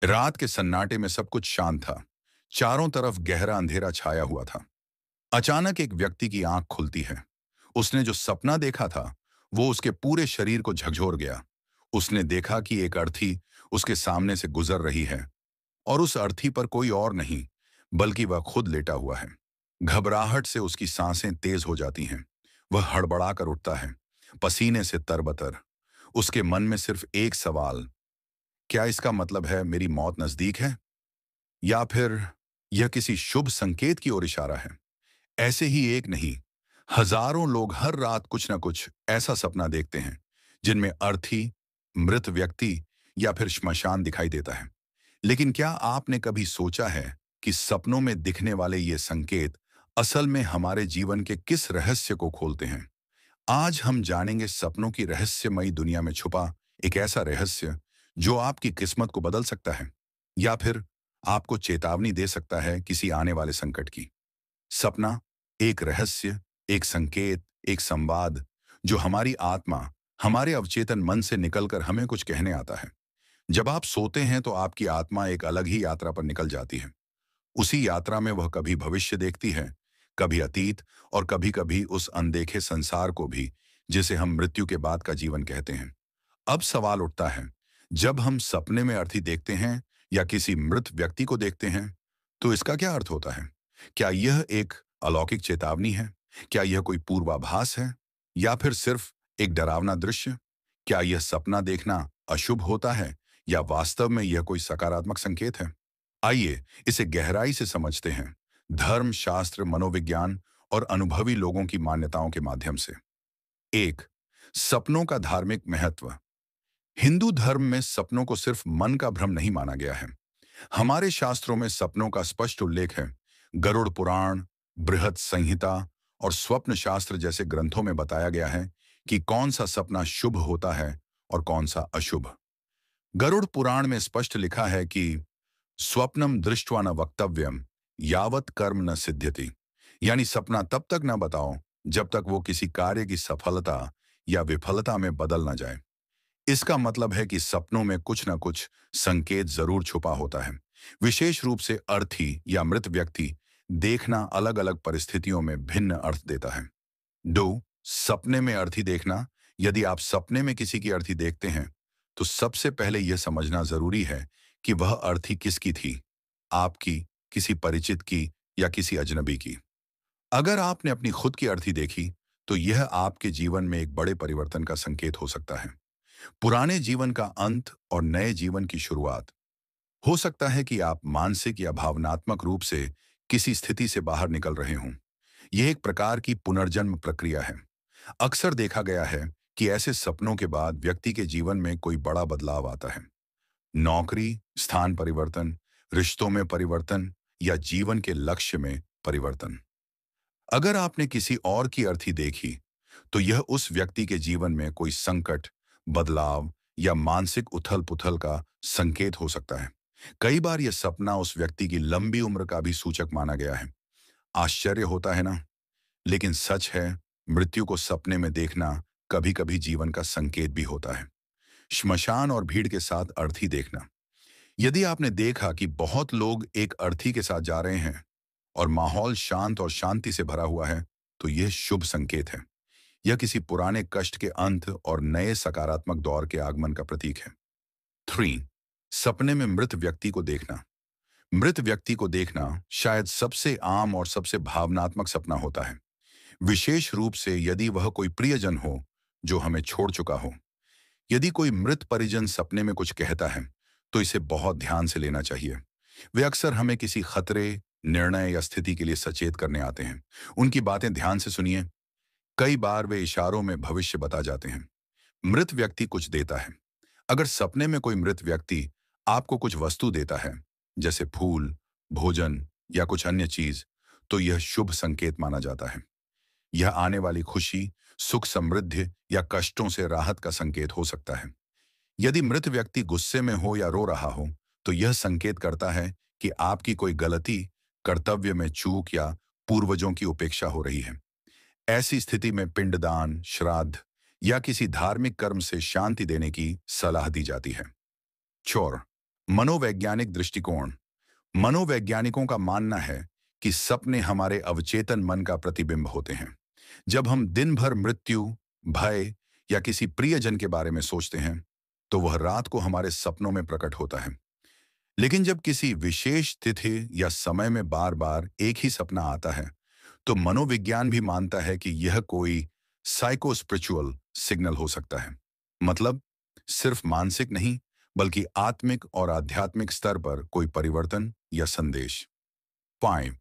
रात के सन्नाटे में सब कुछ शांत था। चारों तरफ गहरा अंधेरा छाया हुआ था। अचानक एक व्यक्ति की आंख खुलती है। उसने जो सपना देखा था, वो उसके पूरे शरीर को झकझोर गया। उसने देखा कि एक अर्थी उसके सामने से गुजर रही है और उस अर्थी पर कोई और नहीं, बल्कि वह खुद लेटा हुआ है। घबराहट से उसकी सांसें तेज हो जाती हैं। वह हड़बड़ा कर उठता है, पसीने से तरबतर। उसके मन में सिर्फ एक सवाल, क्या इसका मतलब है मेरी मौत नजदीक है? या फिर यह किसी शुभ संकेत की ओर इशारा है? ऐसे ही एक नहीं, हजारों लोग हर रात कुछ ना कुछ ऐसा सपना देखते हैं जिनमें अर्थी, मृत व्यक्ति या फिर श्मशान दिखाई देता है। लेकिन क्या आपने कभी सोचा है कि सपनों में दिखने वाले ये संकेत असल में हमारे जीवन के किस रहस्य को खोलते हैं? आज हम जानेंगे सपनों की रहस्यमयी दुनिया में छुपा एक ऐसा रहस्य जो आपकी किस्मत को बदल सकता है या फिर आपको चेतावनी दे सकता है किसी आने वाले संकट की। सपना एक रहस्य, एक संकेत, एक संवाद जो हमारी आत्मा, हमारे अवचेतन मन से निकलकर हमें कुछ कहने आता है। जब आप सोते हैं तो आपकी आत्मा एक अलग ही यात्रा पर निकल जाती है। उसी यात्रा में वह कभी भविष्य देखती है, कभी अतीत और कभी-कभी उस अनदेखे संसार को भी, जिसे हम मृत्यु के बाद का जीवन कहते हैं। अब सवाल उठता है, जब हम सपने में अर्थी देखते हैं या किसी मृत व्यक्ति को देखते हैं, तो इसका क्या अर्थ होता है? क्या यह एक अलौकिक चेतावनी है? क्या यह कोई पूर्वाभास है? या फिर सिर्फ एक डरावना दृश्य? क्या यह सपना देखना अशुभ होता है या वास्तव में यह कोई सकारात्मक संकेत है? आइए इसे गहराई से समझते हैं, धर्म, शास्त्र, मनोविज्ञान और अनुभवी लोगों की मान्यताओं के माध्यम से। एक, सपनों का धार्मिक महत्व। हिंदू धर्म में सपनों को सिर्फ मन का भ्रम नहीं माना गया है। हमारे शास्त्रों में सपनों का स्पष्ट उल्लेख है। गरुड़ पुराण, बृहत संहिता और स्वप्न शास्त्र जैसे ग्रंथों में बताया गया है कि कौन सा सपना शुभ होता है और कौन सा अशुभ। गरुड़ पुराण में स्पष्ट लिखा है कि स्वप्नम दृष्ट्वा न वक्तव्यम यावत कर्म न सिद्ध्यति। यानी सपना तब तक न बताओ जब तक वो किसी कार्य की सफलता या विफलता में बदल न जाए। इसका मतलब है कि सपनों में कुछ न कुछ संकेत जरूर छुपा होता है। विशेष रूप से अर्थी या मृत व्यक्ति देखना अलग अलग परिस्थितियों में भिन्न अर्थ देता है। दो, सपने में अर्थी देखना। यदि आप सपने में किसी की अर्थी देखते हैं, तो सबसे पहले यह समझना जरूरी है कि वह अर्थी किसकी थी, आपकी, किसी परिचित की या किसी अजनबी की। अगर आपने अपनी खुद की अर्थी देखी, तो यह आपके जीवन में एक बड़े परिवर्तन का संकेत हो सकता है। पुराने जीवन का अंत और नए जीवन की शुरुआत। हो सकता है कि आप मानसिक या भावनात्मक रूप से किसी स्थिति से बाहर निकल रहे हों। यह एक प्रकार की पुनर्जन्म प्रक्रिया है। अक्सर देखा गया है कि ऐसे सपनों के बाद व्यक्ति के जीवन में कोई बड़ा बदलाव आता है। नौकरी, स्थान परिवर्तन, रिश्तों में परिवर्तन या जीवन के लक्ष्य में परिवर्तन। अगर आपने किसी और की अर्थी देखी, तो यह उस व्यक्ति के जीवन में कोई संकट, बदलाव या मानसिक उथल-पुथल का संकेत हो सकता है। कई बार यह सपना उस व्यक्ति की लंबी उम्र का भी सूचक माना गया है। आश्चर्य होता है ना? लेकिन सच है, मृत्यु को सपने में देखना कभी-कभी जीवन का संकेत भी होता है। श्मशान और भीड़ के साथ अर्थी देखना। यदि आपने देखा कि बहुत लोग एक अर्थी के साथ जा रहे हैं और माहौल शांत और शांति से भरा हुआ है, तो यह शुभ संकेत है। यह किसी पुराने कष्ट के अंत और नए सकारात्मक दौर के आगमन का प्रतीक है। 3, सपने में मृत व्यक्ति को देखना। मृत व्यक्ति को देखना शायद सबसे आम और सबसे भावनात्मक सपना होता है, विशेष रूप से यदि वह कोई प्रियजन हो जो हमें छोड़ चुका हो। यदि कोई मृत परिजन सपने में कुछ कहता है, तो इसे बहुत ध्यान से लेना चाहिए। वे अक्सर हमें किसी खतरे, निर्णय या स्थिति के लिए सचेत करने आते हैं। उनकी बातें ध्यान से सुनिए। कई बार वे इशारों में भविष्य बता जाते हैं। मृत व्यक्ति कुछ देता है। अगर सपने में कोई मृत व्यक्ति आपको कुछ वस्तु देता है, जैसे फूल, भोजन या कुछ अन्य चीज, तो यह शुभ संकेत माना जाता है। यह आने वाली खुशी, सुख, समृद्धि या कष्टों से राहत का संकेत हो सकता है। यदि मृत व्यक्ति गुस्से में हो या रो रहा हो, तो यह संकेत करता है कि आपकी कोई गलती, कर्तव्य में चूक या पूर्वजों की उपेक्षा हो रही है। ऐसी स्थिति में पिंडदान, श्राद्ध या किसी धार्मिक कर्म से शांति देने की सलाह दी जाती है। चौर, मनोवैज्ञानिक दृष्टिकोण। मनोवैज्ञानिकों का मानना है कि सपने हमारे अवचेतन मन का प्रतिबिंब होते हैं। जब हम दिन भर मृत्यु, भय या किसी प्रियजन के बारे में सोचते हैं, तो वह रात को हमारे सपनों में प्रकट होता है। लेकिन जब किसी विशेष तिथि या समय में बार बार एक ही सपना आता है, तो मनोविज्ञान भी मानता है कि यह कोई साइकोस्पिरिचुअल सिग्नल हो सकता है। मतलब सिर्फ मानसिक नहीं, बल्कि आत्मिक और आध्यात्मिक स्तर पर कोई परिवर्तन या संदेश। 5.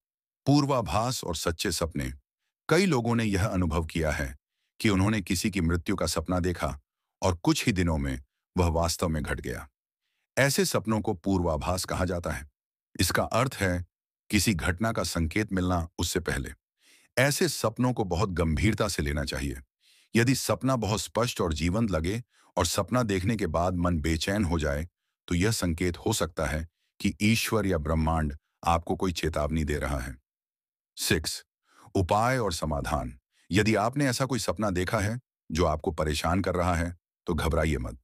पूर्वाभास और सच्चे सपने। कई लोगों ने यह अनुभव किया है कि उन्होंने किसी की मृत्यु का सपना देखा और कुछ ही दिनों में वह वास्तव में घट गया। ऐसे सपनों को पूर्वाभास कहा जाता है। इसका अर्थ है किसी घटना का संकेत मिलना उससे पहले। ऐसे सपनों को बहुत गंभीरता से लेना चाहिए। यदि सपना बहुत स्पष्ट और जीवंत लगे और सपना देखने के बाद मन बेचैन हो जाए, तो यह संकेत हो सकता है कि ईश्वर या ब्रह्मांड आपको कोई चेतावनी दे रहा है। 6. उपाय और समाधान। यदि आपने ऐसा कोई सपना देखा है जो आपको परेशान कर रहा है, तो घबराइए मत।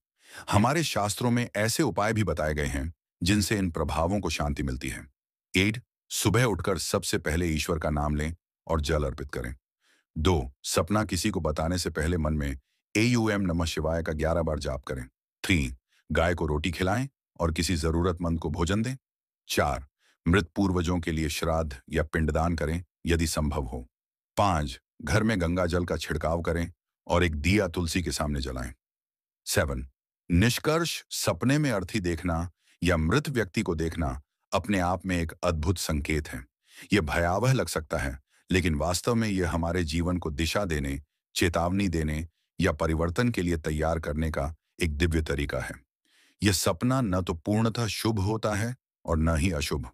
हमारे शास्त्रों में ऐसे उपाय भी बताए गए हैं जिनसे इन प्रभावों को शांति मिलती है। 8. सुबह उठकर सबसे पहले ईश्वर का नाम लें और जल अर्पित करें। 2. सपना किसी को बताने से पहले मन में एयूएम नमः शिवाय का 11 बार जाप करें। 3. गाय को रोटी खिलाएं और किसी जरूरतमंद को भोजन दें। 4. मृत पूर्वजों के लिए श्राद्ध या पिंडदान करें यदि संभव हो। 5. घर में गंगा जल का छिड़काव करें और एक दिया तुलसी के सामने जलाएं। 7. निष्कर्ष, सपने में अर्थी देखना या मृत व्यक्ति को देखना अपने आप में एक अद्भुत संकेत है। यह भयावह लग सकता है, लेकिन वास्तव में यह हमारे जीवन को दिशा देने, चेतावनी देने या परिवर्तन के लिए तैयार करने का एक दिव्य तरीका है। यह सपना न तो पूर्णतः शुभ होता है और न ही अशुभ।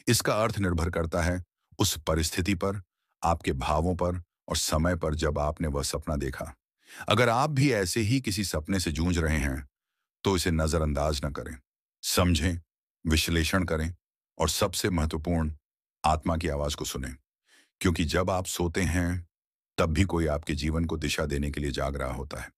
इसका अर्थ निर्भर करता है उस परिस्थिति पर, आपके भावों पर और समय पर जब आपने वह सपना देखा। अगर आप भी ऐसे ही किसी सपने से जूझ रहे हैं, तो इसे नजरअंदाज न करें। समझें, विश्लेषण करें और सबसे महत्वपूर्ण, आत्मा की आवाज को सुनें। क्योंकि जब आप सोते हैं, तब भी कोई आपके जीवन को दिशा देने के लिए जाग रहा होता है।